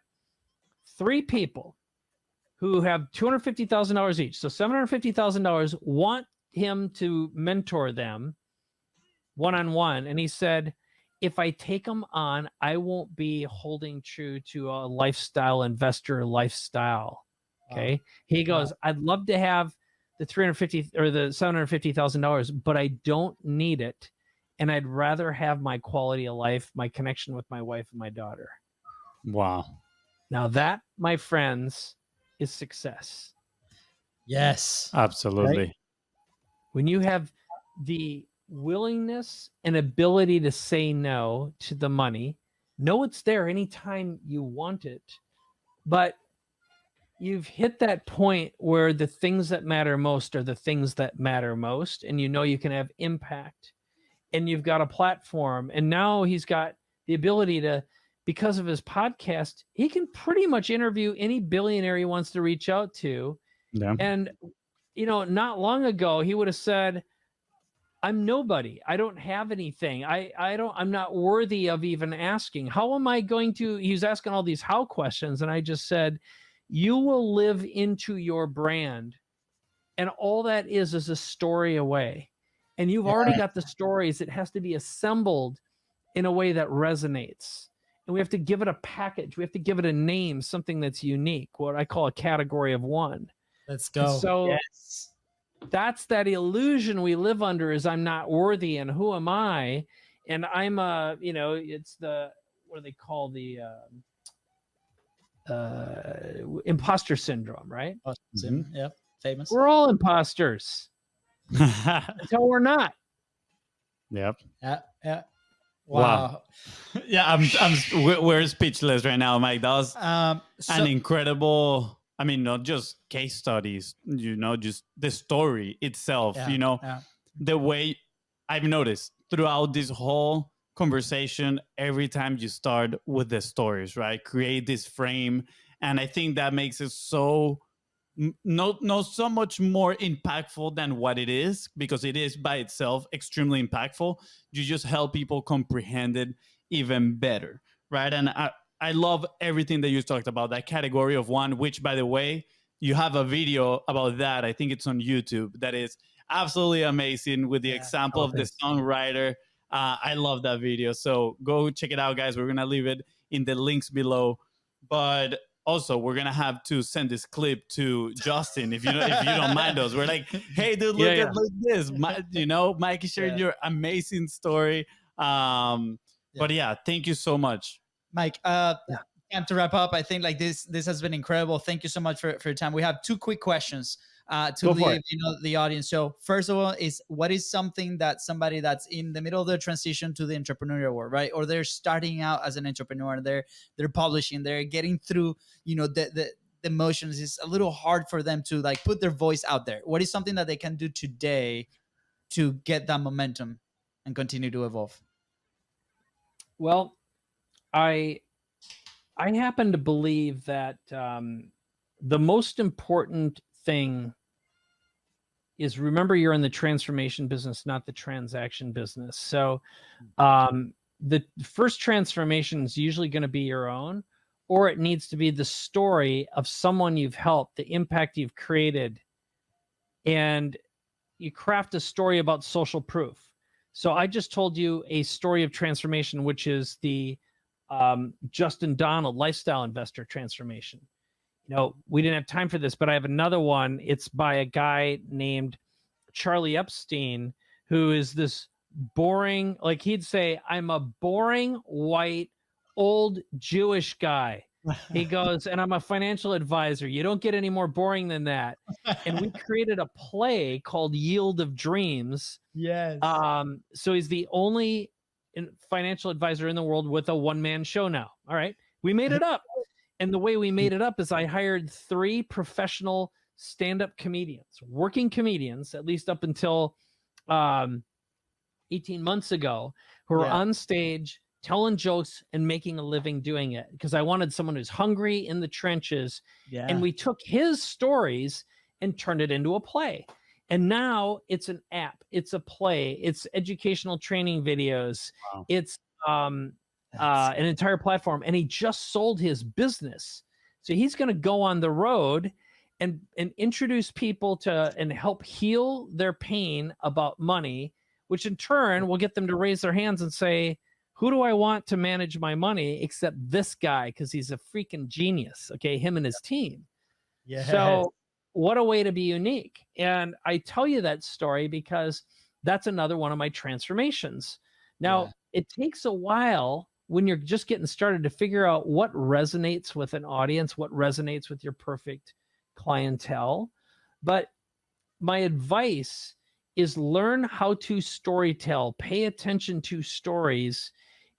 3 people who have $250,000 each. So $750,000 want him to mentor them one-on-one. And he said, if I take them on, I won't be holding true to a lifestyle investor lifestyle. Okay. He goes, I'd love to have the $350 or the $750,000, but I don't need it. And I'd rather have my quality of life, my connection with my wife and my daughter. Wow. Now that, my friends, is success. Yes. Absolutely. Right? When you have the willingness and ability to say no to the money, know it's there anytime you want it, but you've hit that point where the things that matter most are the things that matter most, and you know you can have impact. and you've got a platform. And now he's got the ability to, because of his podcast, he can pretty much interview any billionaire he wants to reach out to. Yeah. And, not long ago, he would have said, I'm nobody. I don't have anything. I'm not worthy of even asking. How am I going to, he was asking all these how questions. And I just said, you will live into your brand. And all that is a story away. And you've already got the stories. It has to be assembled in a way that resonates. And we have to give it a package. We have to give it a name, something that's unique, what I call a category of one. Let's go. And so that's that illusion we live under, is I'm not worthy, and who am I? And I'm it's the, what do they call the imposter syndrome, right? Yeah, famous. We're all imposters until we're not. Yep. Yeah. Wow. Yeah, we're speechless right now, Mike. That was an incredible, I mean, not just case studies, just the story itself, the way I've noticed throughout this whole conversation, every time you start with the stories, right? Create this frame. And I think that makes it so not so much more impactful than what it is, because it is by itself extremely impactful. You just help people comprehend it even better, right? And I love everything that you talked about, that category of one, which, by the way, you have a video about that. I think it's on YouTube. That is absolutely amazing, with the example of the songwriter. I love that video. So go check it out, guys. We're going to leave it in the links below. But also, we're going to have to send this clip to Justin, if you don't mind us. We're like, hey, dude, look at this. Mike is sharing your amazing story. But yeah, thank you so much. Mike, time to wrap up. I think like this has been incredible. Thank you so much for your time. We have 2 quick questions to leave the audience. So first of all, is what is something that somebody that's in the middle of the transition to the entrepreneurial world, right? Or they're starting out as an entrepreneur, they're publishing, they're getting through, the emotions. It's a little hard for them to like put their voice out there. What is something that they can do today to get that momentum and continue to evolve? Well, I happen to believe that the most important thing is, remember, you're in the transformation business, not the transaction business. So the first transformation is usually going to be your own, or it needs to be the story of someone you've helped, the impact you've created. And you craft a story about social proof. So I just told you a story of transformation, which is the Justin Donald lifestyle investor transformation. We didn't have time for this, but I have another one. It's by a guy named Charlie Epstein, who is this boring, like he'd say, I'm a boring, white, old Jewish guy. He goes, and I'm a financial advisor. You don't get any more boring than that. And we created a play called Yield of Dreams. Yes. So he's the only financial advisor in the world with a one-man show now. All right. We made it up. And the way we made it up is I hired 3 professional stand-up comedians, working comedians, at least up until 18 months ago, who are on stage telling jokes and making a living doing it, because I wanted someone who's hungry in the trenches. Yeah. And we took his stories and turned it into a play. And now it's an app, it's a play, it's educational training videos. Wow. It's an entire platform, and he just sold his business. So he's going to go on the road and introduce people to and help heal their pain about money, which in turn will get them to raise their hands and say, who do I want to manage my money except this guy? Because he's a freaking genius. Okay, him and his team. Yeah. So what a way to be unique. And I tell you that story because that's another one of my transformations. Now, it takes a while when you're just getting started to figure out what resonates with an audience, what resonates with your perfect clientele. But my advice is learn how to storytell, pay attention to stories,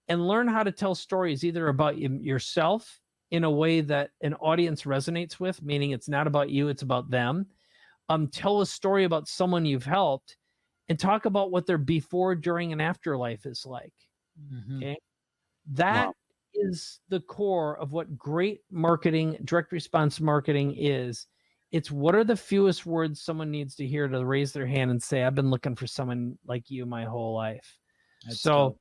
and learn how to tell stories either about yourself in a way that an audience resonates with, meaning it's not about you, it's about them. Tell a story about someone you've helped, and talk about what their before, during, and after life is like. Okay. That is the core of what great marketing, direct response marketing is. It's what are the fewest words someone needs to hear to raise their hand and say, I've been looking for someone like you my whole life. That's so dope.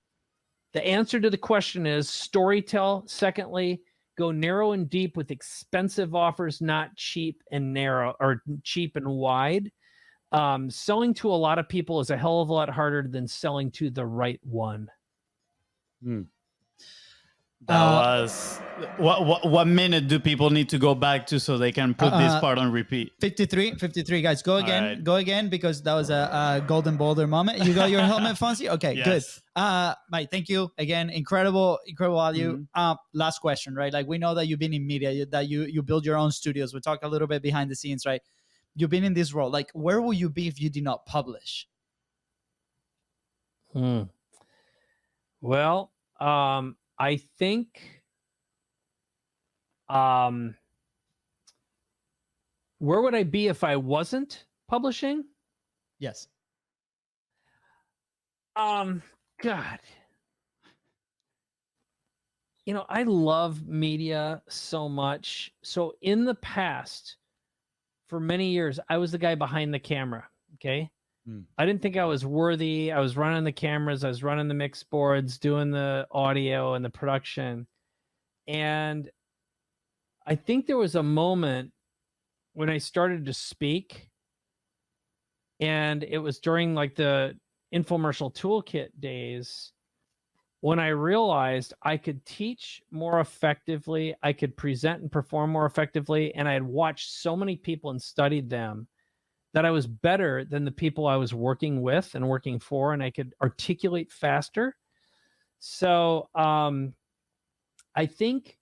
The answer to the question is storytell. Secondly, go narrow and deep with expensive offers, not cheap and narrow or cheap and wide. Selling to a lot of people is a hell of a lot harder than selling to the right one. That was what minute do people need to go back to so they can put this part on repeat? 53 guys, go again. Right. Go again, because that was a golden boulder moment. You got your helmet, Fonzie? Okay, Yes. good. Mike, thank you again. Incredible value. Last question, right? Like, we know that you've been in media, that you build your own studios. We talk a little bit behind the scenes, right? You've been in this role. Like, where will you be if you did not publish? Well, I think where would I be if I wasn't publishing? Yes. God. You know, I love media so much. So in the past, for many years, I was the guy behind the camera. Okay. I didn't think I was worthy. I was running the cameras. I was running the mix boards, doing the audio and the production. And I think there was a moment when I started to speak, and it was during like the Infomercial Toolkit days, when I realized I could teach more effectively, I could present and perform more effectively, and I had watched so many people and studied them that I was better than the people I was working with and working for, and I could articulate faster. So I think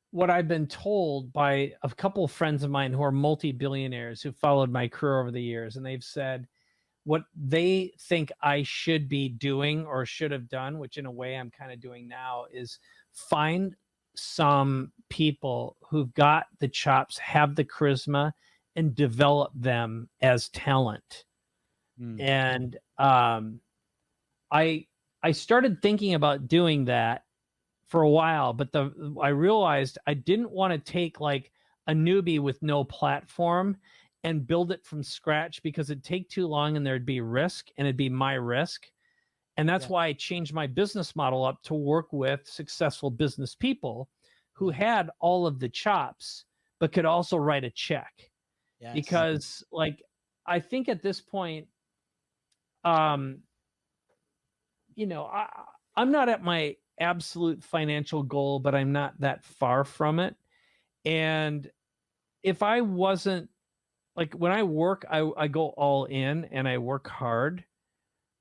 what I've been told by a couple of friends of mine who are multi-billionaires who followed my career over the years, and they've said what they think I should be doing or should have done, which in a way I'm kind of doing now, is find some people who've got the chops, have the charisma, and develop them as talent. And I started thinking about doing that for a while, but I realized I didn't want to take like a newbie with no platform and build it from scratch, because it'd take too long and there'd be risk, and it'd be my risk. And that's why I changed my business model up to work with successful business people who had all of the chops, but could also write a check. Yes. Because like, I think at this point, you know, I'm not at my absolute financial goal, but I'm not that far from it. And if I wasn't, like, when I work, I go all in and I work hard.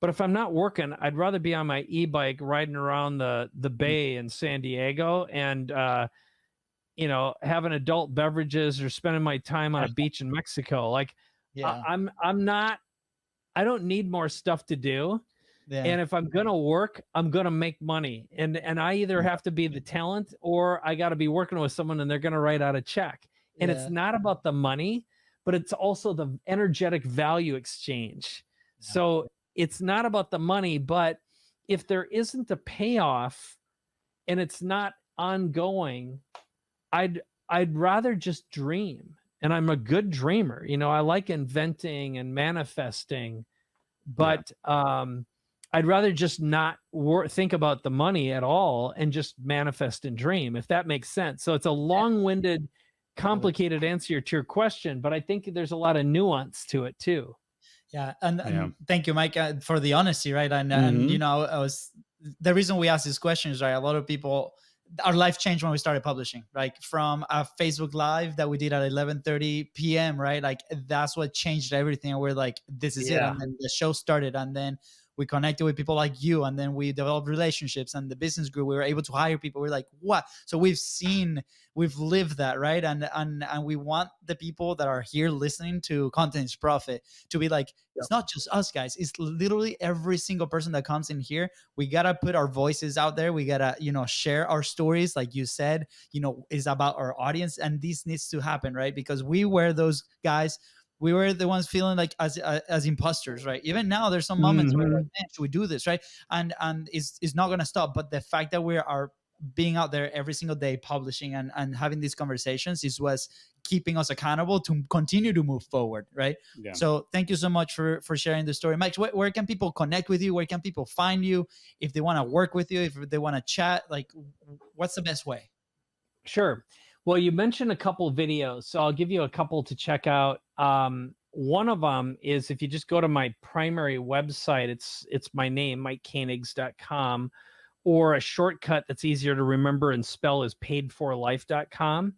But if I'm not working, I'd rather be on my e-bike riding around the bay in San Diego and, you know, having adult beverages or spending my time on a beach in Mexico. Like, I don't need more stuff to do. Yeah. And if I'm going to work, I'm going to make money. And I either have to be the talent, or I got to be working with someone and they're going to write out a check. And it's not about the money, but it's also the energetic value exchange. Yeah. So it's not about the money, but if there isn't a payoff and it's not ongoing, I'd rather just dream. And I'm a good dreamer. You know, I like inventing and manifesting, but I'd rather just not think about the money at all and just manifest and dream, if that makes sense. So it's a long-winded, complicated answer to your question, but I think there's a lot of nuance to it too. Yeah. And thank you, Mike, for the honesty, right? And you know, the reason we ask these questions, right? A lot of people, our life changed when we started publishing, right? From a Facebook Live that we did at 11:30 p.m., right? Like, that's what changed everything. And we're like, this is it. And then the show started, and then we connected with people like you, and then we developed relationships, and the business grew. We were able to hire people. We're like, what? So we've lived that, right? And we want the people that are here listening to Content is Profit to be like, it's not just us, guys. It's literally every single person that comes in here. We got to put our voices out there. We got to, you know, share our stories. Like you said, you know, is about our audience, and this needs to happen, right? Because we were those guys we were the ones feeling like as imposters, right? Even now, there's some moments where we're like, man, should we do this, right? And it's not gonna stop. But the fact that we are being out there every single day, publishing and having these conversations is what's keeping us accountable to continue to move forward, right? Yeah. So thank you so much for sharing the story, Mike. Where can people connect with you? Where can people find you if they want to work with you, if they want to chat? Like, what's the best way? Sure. Well, you mentioned a couple of videos, so I'll give you a couple to check out. One of them is if you just go to my primary website, it's my name, MikeKoenigs.com, or a shortcut that's easier to remember and spell is paidforlife.com.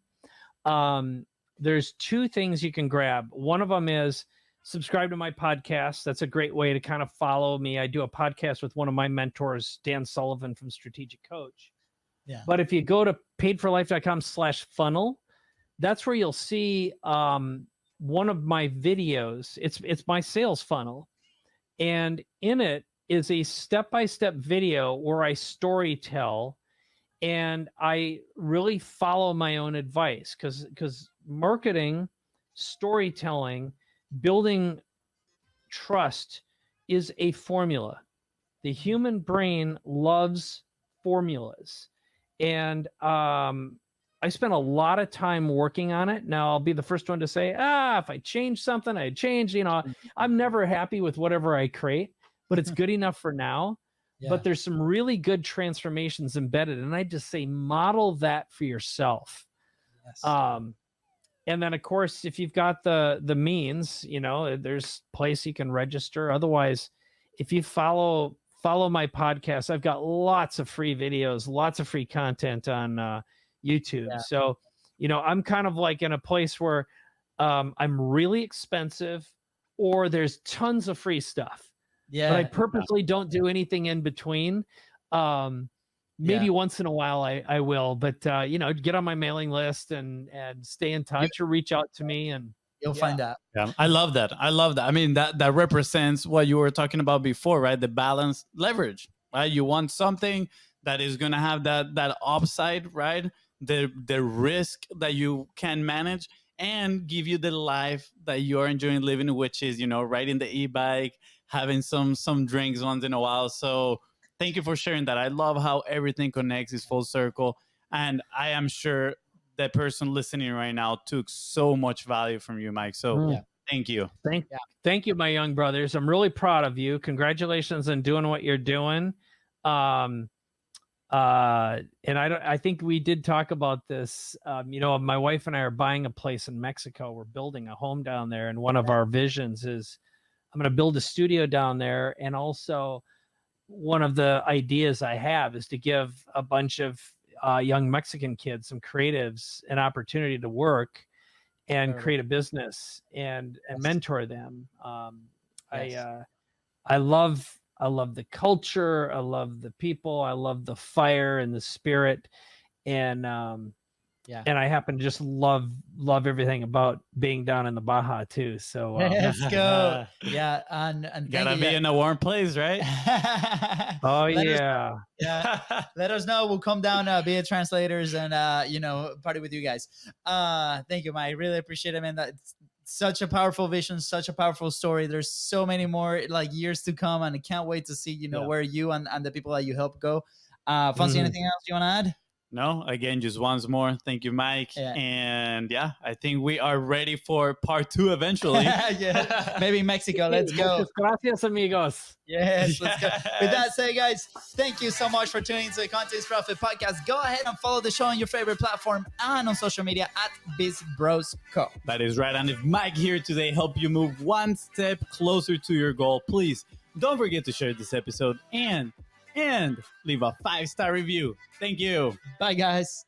There's two things you can grab. One of them is subscribe to my podcast. That's a great way to kind of follow me. I do a podcast with one of my mentors, Dan Sullivan from Strategic Coach. Yeah. But if you go to paidforlife.com/funnel, that's where you'll see one of my videos. It's my sales funnel. And in it is a step-by-step video where I story tell, and I really follow my own advice because marketing, storytelling, building trust is a formula. The human brain loves formulas. And I spent a lot of time working on it. Now, I'll be the first one to say, if I change something, I change. I'm never happy with whatever I create, but it's good enough for now. Yeah. But there's some really good transformations embedded. And I just say, model that for yourself. Yes. And then, of course, if you've got the means, there's a place you can register. Otherwise, if you follow my podcast, I've got lots of free videos, lots of free content on YouTube. Yeah. So, I'm kind of like in a place where I'm really expensive, or there's tons of free stuff. Yeah. But I purposely don't do anything in between. Maybe once in a while I will, but get on my mailing list and stay in touch or reach out to me, and you'll find out. Yeah, I love that. I mean, that represents what you were talking about before, right? The balanced leverage, right? You want something that is going to have that upside, right? The risk that you can manage and give you the life that you're enjoying living, which is, riding the e-bike, having some drinks once in a while. So thank you for sharing that. I love how everything connects, is full circle. And I am sure the person listening right now took so much value from you, Mike. So thank you. Thank you, my young brothers. I'm really proud of you. Congratulations on doing what you're doing. And I think we did talk about this. My wife and I are buying a place in Mexico. We're building a home down there. And one of our visions is I'm going to build a studio down there. And also one of the ideas I have is to give a bunch of young Mexican kids, some creatives, an opportunity to work and create a business and mentor them. I love the culture. I love the people. I love the fire and the spirit. And and I happen to just love everything about being down in the Baja too. So let's go. Yeah, and gotta be in a warm place, right? Yeah. Let us know. We'll come down, be translators, and party with you guys. Thank you, Mike. I really appreciate it, man. That's such a powerful vision, such a powerful story. There's so many more years to come, and I can't wait to see where you and the people that you help go. Fonzie, anything else you want to add? No, again, just once more. Thank you, Mike. Yeah. And I think we are ready for part 2 eventually. Maybe Mexico. Let's go. Gracias, amigos. Yes, let's go. With that said, guys, thank you so much for tuning into the Content Profit Podcast. Go ahead and follow the show on your favorite platform and on social media at BizBrosCo. That is right. And if Mike here today helped you move one step closer to your goal, please don't forget to share this episode and leave a 5-star review. Thank you. Bye, guys.